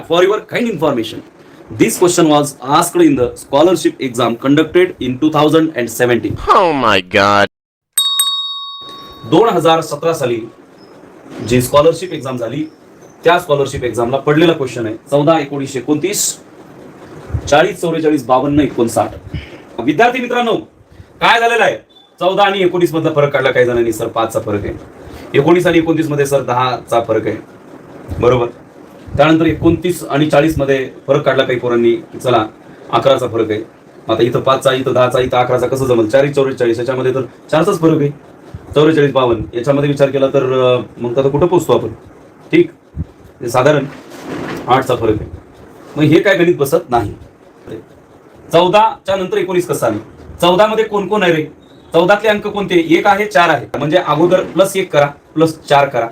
For your kind information, this question was asked in the scholarship exam conducted in 2017. Oh my god. 2017 साली जी scholarship exam झाली त्या scholarship एक्झामला पडलेला question आहे 14/19/29 40 44 52 59. विद्यार्थी मित्रांनो, काय झालेलं आहे 14 आणि 19 मधला फरक काढला काही जणांनी. सर 5 चा फरक आहे. 19 आणि 29 मध्ये सर 10 चा फरक आहे. बरोबर. त्यानंतर 29 आणि 40 मध्ये फरक काढला काही पोरांनी. चला 11 चा फरक आहे. आता इथं 5 चा, इथं 10 चा, इथं 11 चा कसं जमल. 4 44 याच्यामध्ये तर 4 चाच फरक आहे. 44 52 याच्यामध्ये विचार केला तर मग आता कुठं पोहोचतो आपण. ठीक, साधारण 8 चा फरक आहे. मग हे काय गणित बसत नाही. 14 च्या नंतर 19 कसं आली. 14 मध्ये कोण कोण आहे रे. 14तले अंक कोणते. 1 आहे 4 आहे. म्हणजे अगोदर +1 करा +4 करा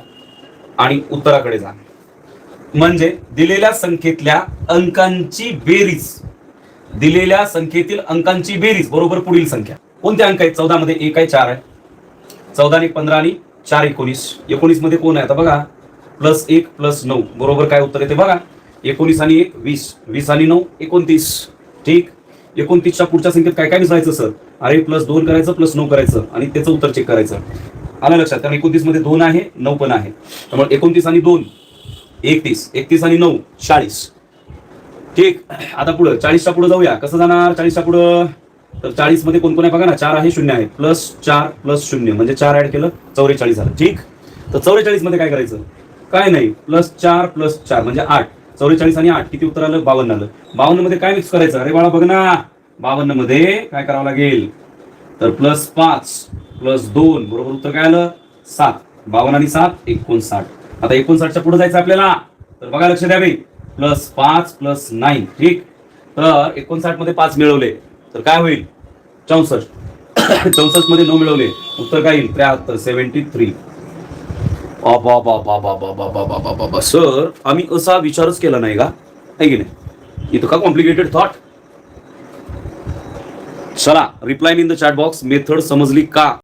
आणि उत्तराकडे जा. म्हणजे दिलेल्या संख्येतल्या अंकांची बेरीज, दिलेल्या संख्येतील अंकांची बेरीज बरोबर पुढील संख्या. कोणते अंक आहेत. 14 मध्ये 1 आहे 4 आहे. 14 आणि 15 आणि 4 19. 19 मध्ये कोण आहे आता बघा. +1 +9 बरोबर काय उत्तर येते बघा. 19 आणि 1 20. 20 आणि 9 29. ठीक. 29च्या पुढच्या संख्येत काय काय मिसळायचं सर. अरे +2 करायचं +9 करायचं आणि त्याचं उत्तर चेक करायचं. आलं लक्षात. कारण 29 मध्ये 2 आहे 9 पण आहे. त्यामुळे 29 आणि 2 31. 31 आणि 9 40. ठीक. आता पुढं 40च्या पुढे जाऊया. कसं जाणार 40च्या पुढं. तर 40 मध्ये कोण कोण आहे बघा ना. 4 आहे 0 आहे. +4 +0 म्हणजे 4 ऍड केलं 44 झालं. ठीक. तर 44 मध्ये काय करायचं. काय नाही +4 +4 म्हणजे 8. 44 आणि 8 किती उत्तर आलं 52 आलं. 52 मध्ये काय मिक्स करायचं. अरे बाळा बघ ना. 52 मध्ये काय करावं लागेल. तर +5 +2 बरोबर उत्तर काय आलं 7. 52 आणि 7 59. आता 59च्या पुढे जायचं आपल्याला. तर बघा लक्ष द्या बाई. +5 +9. ठीक. तर 59 मध्ये 5 मिळवले तर काय होईल 64. 64 मध्ये 9 मिळवले उत्तर काय येईल 73 73. सर आम्ही असा विचारच केला नाही का. आहे की नाही. इथं का कॉम्प्लिकेटेड थॉट. चला reply in the chat box. Method समजली का.